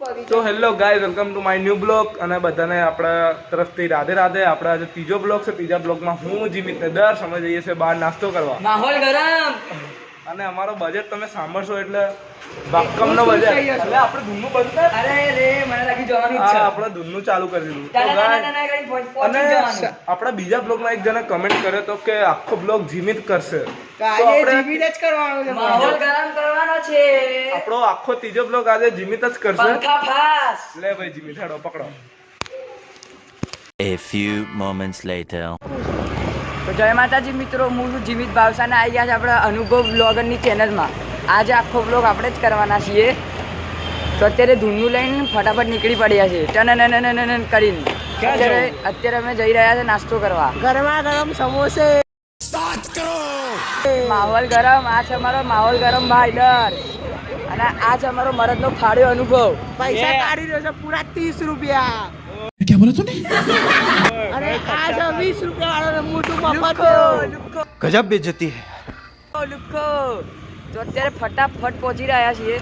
તો hello guys, welcome to my new blog. અને બધાને આપણા તરફથી રાધે રાધે. આપણા આજે ત્રીજો બ્લોગ છે. ત્રીજા બ્લોગમાં હું જીમિત દર સમય જઈએ છીએ બહાર નાસ્તો કરવા. માહોલ ગરમ. અને અમારો બજેટ તમે સાંભળશો એટલે ભક્કમનો બજેટ. એટલે આપણે ધૂનનું બંધ કર. અરે રે મને લાગી જવાની હા, ઈચ્છા. આપણે ધૂનનું ચાલુ કરી દીધું. તો અને guys, આપણા બીજા બ્લોગમાં એક જણે કમેન્ટ કર્યો તો કે આખો બ્લોગ જીમિત કરશે. માહોલ ગરમ કરવાનો છે. આપણો આખો ત્રીજો બ્લોગ આજે જીમિત જ કરશે. પંખા ફાસ. લે ભાઈ જીમિત, હેડો પકડો. A few moments later. તો જય માતાજી મિત્રો, હું છું જીમિત ભાવસાને આવી ગયા છે આપણા અનુભવ બ્લોગરની ચેનલમાં. આજે આખો બ્લોગ આપણે જ કરવાના છીએ. તો અત્યારે ધૂનનું લઈને ફટાફટ નીકળી પડ્યા છે ટન કરીને. અત્યારે અમે જઈ રહ્યા છે નાસ્તો કરવા. ગરમા ગરમ સમોસે. માહોલ ગરમ. આ છે અમારો માહોલ ગરમ ભાઈ દર. અને આ છે અમારો મરદનો ફાળ્યો અનુભવ. પૈસા કાઢી રહ્યો છે પૂરા 30 રૂપિયા. क्या बोला तूने? અને આ છે 20 રૂપિયા વાળો મોટું મફત. गजब बेइज्जती है. લુખો. તો અત્યારે ફટાફટ પહોંચી રહ્યા છીએ.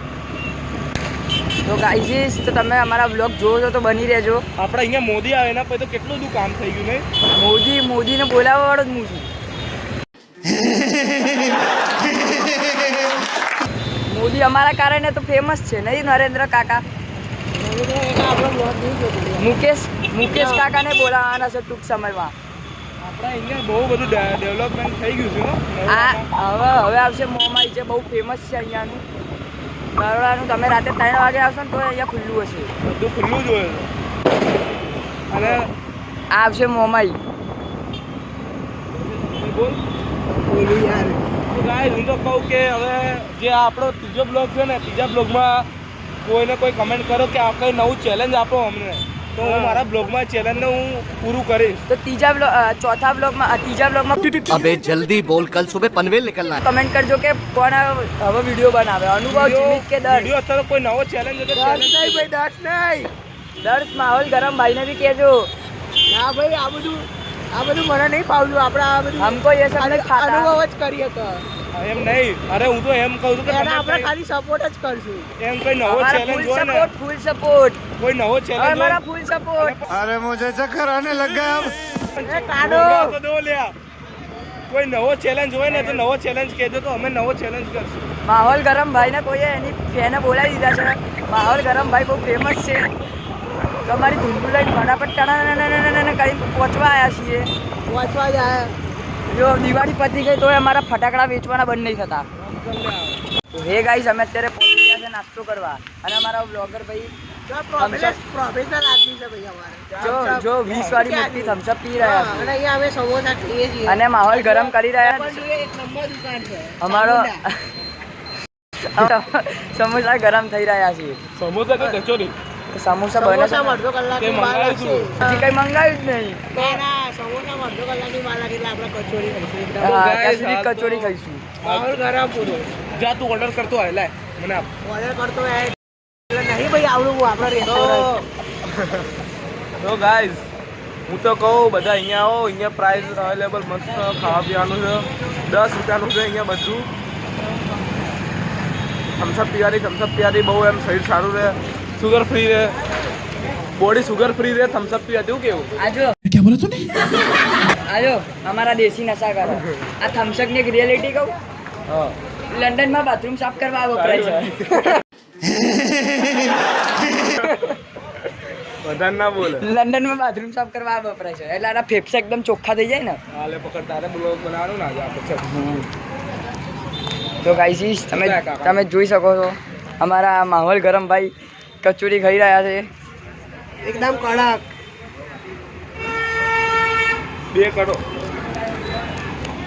તો ગાઈઝ, તો તમે અમારા બ્લોગ જોવો છો તો બની રહેજો. આપણે અહીંયા મોદી આવે એના પછી તો કેટલું બધું કામ થઈ ગયું નહીં. મોદીને બોલાવવા વાળો જ હું છું. મોદી અમારા કારણે તો ફેમસ છે નહીં નરેન્દ્ર કાકા? મુકેશ કાકાને બોલાવવાના છે ટૂંક સમયમાં. આપણા અહીંયા બહુ બધું ડેવલપમેન્ટ થઈ ગયું છે. હવે આવશે મોમાઈ છે, બહુ ફેમસ છે અહીંયાનું. બરોડાનું તમે રાતે 3 વાગે આવશો ને તો અહીંયા ખુલ્લું હશે. બધું ખુલ્લું જ હોય. અને આ આવશે મોમાઈ. બોલ બોલું યાર. તો ગાઈઝ, હું તો કહું કે હવે જે આપણો ત્રીજો બ્લોગ છે ને, ત્રીજા બ્લોગમાં કોઈને કોઈ કમેન્ટ કરો કે આ કંઈ નવું ચેલેન્જ આપો અમને, તો હું મારા બ્લોગમાં ચેલેન્જને હું પૂરું કરીશ. તો ત્રીજા બ્લોગમાં अबे जल्दी बोल, कल सुबह पनवेल निकलना है. કમેન્ટ કરજો કે કોણ હવે વિડીયો બનાવે, અનુભવ, જીમિત કે દર્શ. વિડીયો અત્યારે કોઈ નવો ચેલેન્જ દસ નહીં ભાઈ, દસ નહીં. દર્શ માહોલ ગરમ ભાઈને બી કહેજો. ના ભાઈ, આ બધું મને નહીં ફાવતું. આપણે આ બધું हमको ये सब नहीं खाता. અનુભવ જ કરીએ તો એમ નહીં. અરે હું તો એમ કહું છું કે એને તમે આપણે ખાલી સપોર્ટ જ કરશું. એમ કોઈ નવો हमारा ચેલેન્જ હોય ને, फुल सपोर्ट કોઈ નવો ચેલેન્જ हमारा फुल सपोर्ट. अरे मुझे चक्कर आने लग गया अब. એ કાઢો. કોઈ નવો ચેલેન્જ હોય ને તો નવો ચેલેન્જ કહેજો, તો અમે નવો ચેલેન્જ કરશું. માહોલ ગરમ ભાઈને કોઈએ એની ફેને બોલાવી દીધા છે. માહોલ ગરમ ભાઈ બહુ ફેમસ છે. તો અમારી ધૂંધું લઈને ફટાફટ કરીને પહોંચવા આવ્યા છીએ. વાંચવા જાય. જો દિવાળી પતી ગઈ તોય અમારા ફટાકડા વેચવાના બંધ નહીં થતા. તો હે ગાઈસ, અમે અત્યારે પહોંચી ગયા છે નાસ્તો કરવા. અને અમારા બ્લોગર ભાઈ પ્રોફેશનલ આદમી છે ભાઈ અમારે. જો 20 વાળી મોટી થમ્સઅપ પી રહ્યા છે. અને અહીંયા અમે સમોસા ખાઈએ છીએ. અને માહોલ ગરમ કરી રહ્યા છે. એક નંબર દુકાન છે અમારો સમોસા ગરમ થઈ રહ્યા છે. સમોસા કે કચોરી? સમોસા બને છે. સમોસા અડધો કલાકની વાર લાગશે. હજી કઈ મંગાવ્યું જ નહીં. ના, સમોસા અડધો કલાકની વાર લાગે એટલે આપણે કચોરી ખાઈશું એકદમ. હા, guys, ત્યાં સુધી હાલ તો- કચોરી ખાઈશું. માહોલ ગરમ પૂરો. જા તું ઓર્ડર કરતો હોય, લાય મને આપ. ઓર્ડર કરતો હોય એટલે નહીં ભાઈ આવડું આપણે રેસ્ટોરન્ટ. તો ગાઈઝ, હું તો કહું બધા અહીંયા આવો. અહીંયા પ્રાઇસ અવેલેબલ મસ્ત ખાવા પીવાનું છે. 10 રૂપિયાનું છે અહીંયા બધું. થમ્સઅપ પીવાની બહુ એમ શરીર સારું રહે, સુગર ફ્રી રહે, બોડી સુગર ફ્રી રહે. થમ્સઅપ પીવાથી કેવું? આજો क्या बोला तूने? આજો અમારા દેશી નશા કરો. આ થમ્સઅપ ની એક રિયાલિટી કહું. હા, લંડનમાં બાથરૂમ સાફ કરવા વપરાય છે. વધારે ના બોલે. લંડનમાં બાથરૂમ સાફ કરવા વપરાય છે. એટલે આના ફેફસા એકદમ ચોખ્ખા થઈ જાય ને. હાલે પકડ, તારે બ્લોગ બનાવવાનું ના આજે આપણે. તો ગાઈસ, તમે જોઈ શકો છો અમારા માહોલ ગરમ ભાઈ કચોરી ખાઈ રહ્યા છે. એકદમ કડક. 2 કડો.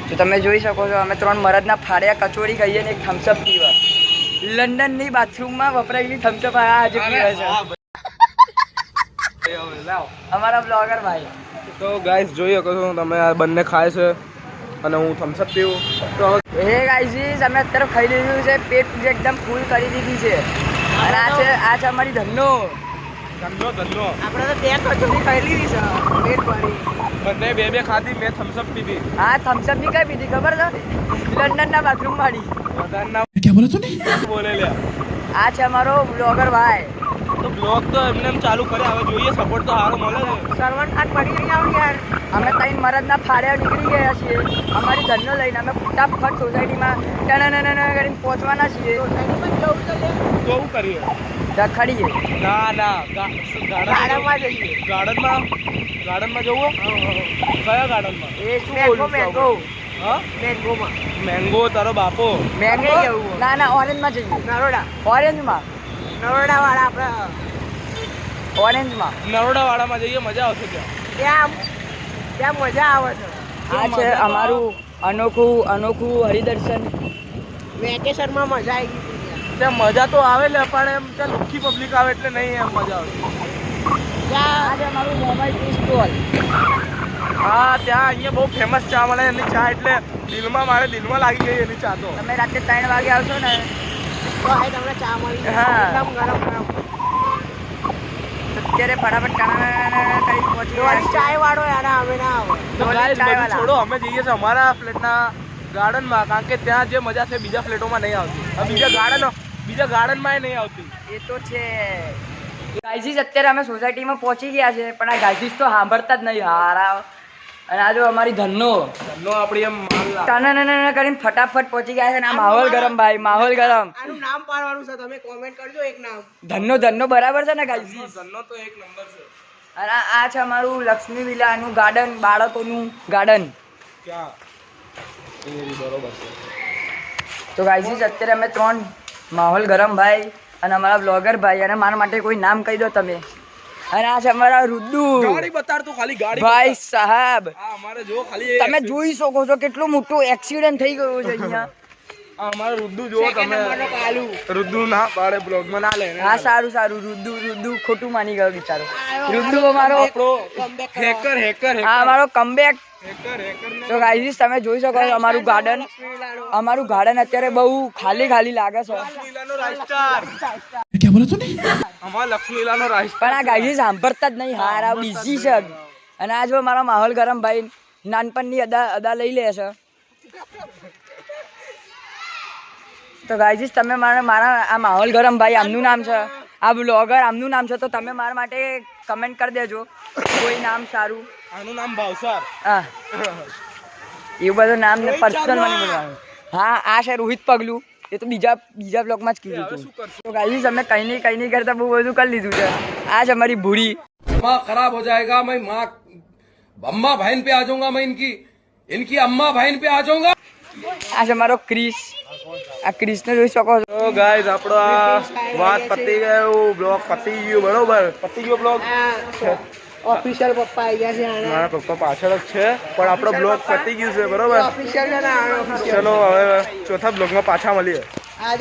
તો તમે જોઈ શકો છો અમે 3 મરદના ફાડ્યા કચોરી ખાઈએ ને એક થમ્સઅપ પીવા. લંડનની બાથરૂમમાં વપરાયેલી થમ્સઅપ આજે પીવે છે અમારા બ્લોગર ભાઈ. તો ગાઈસ, જોઈ શકો છો તમે આ બંને ખાય છે અને હું થમ્સઅપ પીવું. તો હે ગાઈસ, અમે અત્યારે ખાઈ લીધું છે. પેટ એકદમ ફૂલ કરી દીધી છે. અને આ છે અમારી ધન્નો. ધંધો આપણે તો 2 કચોરી ખાઈ લીધી છે પેટ ભરી. બંને 2 ખાધી, મેં થમ્સઅપ પીધી. હા, થમ્સઅપ ની કઈ પીધી ખબર છે? લંડનના બાથરૂમ વાળી. વધારે ના क्या बोला तूने? બોલે લે. આ છે અમારો બ્લોગર ભાઈ. આપણો બ્લોગ તો એમને એમ ચાલુ કરે, હવે જોઈએ સપોર્ટ તો સારો મળે છે. સર્વન ખાન પડી નહીં આવું યાર. અમે ત્રણ મરદના ફાળ્યા નીકળી ગયા છીએ અમારી ધનનો લઈને. અમે ફટાફટ સોસાયટીમાં કરીને પહોંચવાના છીએ. સોસાયટીમાં જવું તો લે. તો શું કરીએ? રખડીએ. ના ગાર્ડનમાં જઈએ. ગાર્ડનમાં જવું? કયા ગાર્ડનમાં? એ શું મેંગો બોલું મેંગો હા, મેંગોમાં મેંગો તારો બાપો. મેંગો નહીં જવું. ના ઓરેન્જમાં જઈએ. નરોડા ઓરેન્જમાં વાળા આપણે ઓરેન્જમાં નરોડા વાળામાં જઈએ, મજા આવશે ત્યાં. ત્યાં મજા આવે છે. આ છે અમારું અનોખું હરિદર્શન. વેકેશનમાં મજા આવી ગઈ ત્યાં મજા તો આવે લે, પણ એમ ત્યાં લુખી પબ્લિક આવે એટલે નહીં એમ મજા આવે. ત્યાં. આ છે અમારું મોબાઈલ ટી સ્ટોલ. હા, ત્યાં અહીંયા બહુ ફેમસ ચા મળે. એની ચા એટલે મારે દિલમાં લાગી ગઈ એની ચા તો. તમે રાતે 3 વાગે આવશો ને તો આ તમને ચા મળી જાય. હા. એકદમ ગરમ તો અત્યારે ફટાફટ કાણા કરી પહોંચી ગયા છીએ. ચાય વાળો યાર અમે ના આવે. તો ડોલી guys, ચાય બધું વાળા. છોડો, અમે જઈએ છીએ અમારા ફ્લેટના ગાર્ડનમાં, કારણ કે ત્યાં જે મજા છે બીજા ફ્લેટોમાં નહીં આવતી. આ બીજા ગાર્ડનમાં નહીં આવતી. એ તો છે. ગાઈઝીસ અત્યારે અમે સોસાયટીમાં પહોંચી ગયા છે, પણ આ ગાઈઝીસ તો સાંભળતા જ નહીં હારા. અને આ જો અમારી ધનનો આપણી એમ માલ ટન કરીને ફટાફટ પહોંચી ગયા છે. અને આ માહોલ ગરમ ભાઈ, માહોલ ગરમ. આનું નામ પાડવાનું છે, તમે કોમેન્ટ કરજો એક નામ. ધનનો બરાબર છે ને ગાઈઝીસ? ધનનો તો એક નંબર છે. અને આ છે અમારું લક્ષ્મી વિલાનું ગાર્ડન, બાળકોનું ગાર્ડન. ક્યાં? બરોબર છે. તો ગાઈઝીસ અત્યારે અમે 3 માહોલ ગરમ ભાઈ અને અમારા બ્લોગર ભાઈ, અને મારા માટે કોઈ નામ કહી દો તમે. અને આ છે અમારા રુદ્દુ ગાડી બતાડ તું, ખાલી ગાડી ભાઈ બતાડ. સાહેબ. આ અમારે જો ખાલી તમે જોઈ શકો છો કેટલો મોટો એક્સિડન્ટ થઈ ગયો છે અહીંયા. આ અમારે રુદ્દુ જો સેકન્ડ તમે. નંબરનો કાલુ. રુદ્દુ ના પાડે બ્લોગમાં ના લે. હા સારું રુદ્દુ ખોટું માની ગયો બિચારો. રુદ્દુ અમારો Comeback કરવા. હેકર આ અમારો કમબેક. હેકર તો ગાઈઝીસ તમે જોઈ શકો છો અમારું ગાર્ડન. અમારું ગાર્ડન અત્યારે બહુ ખાલી લાગે છે. લક્ષ્મીલાનો રાજસ્ટાર. અમારા લક્ષ્મીલાનો રાજસ્ટાર. પણ આ ગાઈઝીસ સાંભળતા જ નહીં હારા, બિઝી છે. અને આ જો મારો માહોલ ગરમ ભાઈ નાનપણની અદા લઈ લે છે. તો ગાઈઝીસ તમે મારા આ માહોલ ગરમ ભાઈ આમનું નામ છે, આ બ્લોગર આમનું નામ છે, તો તમે મારા માટે કમેન્ટ કરી દેજો કોઈ નામ સારું. આનું નામ ભાવસાર. હા એવું બધું નામ ને પર્સનલ મને બોલવાનું. હા આ છે રોહિત પગલું, એ તો બીજા બ્લોગમાં જ કીધું હતું. તો ગાઈઝીસ અમે કઈ નહીં કરતા બહુ બધું કરી લીધું છે. આ છે અમારી ભૂરી. माँ खराब हो जाएगा, मैं माँ अम्मा बहन पे आ जाऊंगा, मैं इनकी अम्मा बहन पे आ जाऊंगा. આ છે મારો ક્રિસ. આ ક્રિસને જોઈ શકો છો. તો ગાઈઝ આપણો આ વાત પતી ગયો, બ્લોગ પતી ગયો, બરોબર પતી ગયો બ્લોગ. ઓફિશિયલ પપ્પા આવી ગયા છે આના. મારા પપ્પા પાછળ જ છે, પણ આપણો બ્લોગ પતી ગયું છે, બરોબર. ઓફિશિયલ છે ને આનો official. ચલો હવે ચોથા બ્લોગમાં પાછા મળીએ. આ જો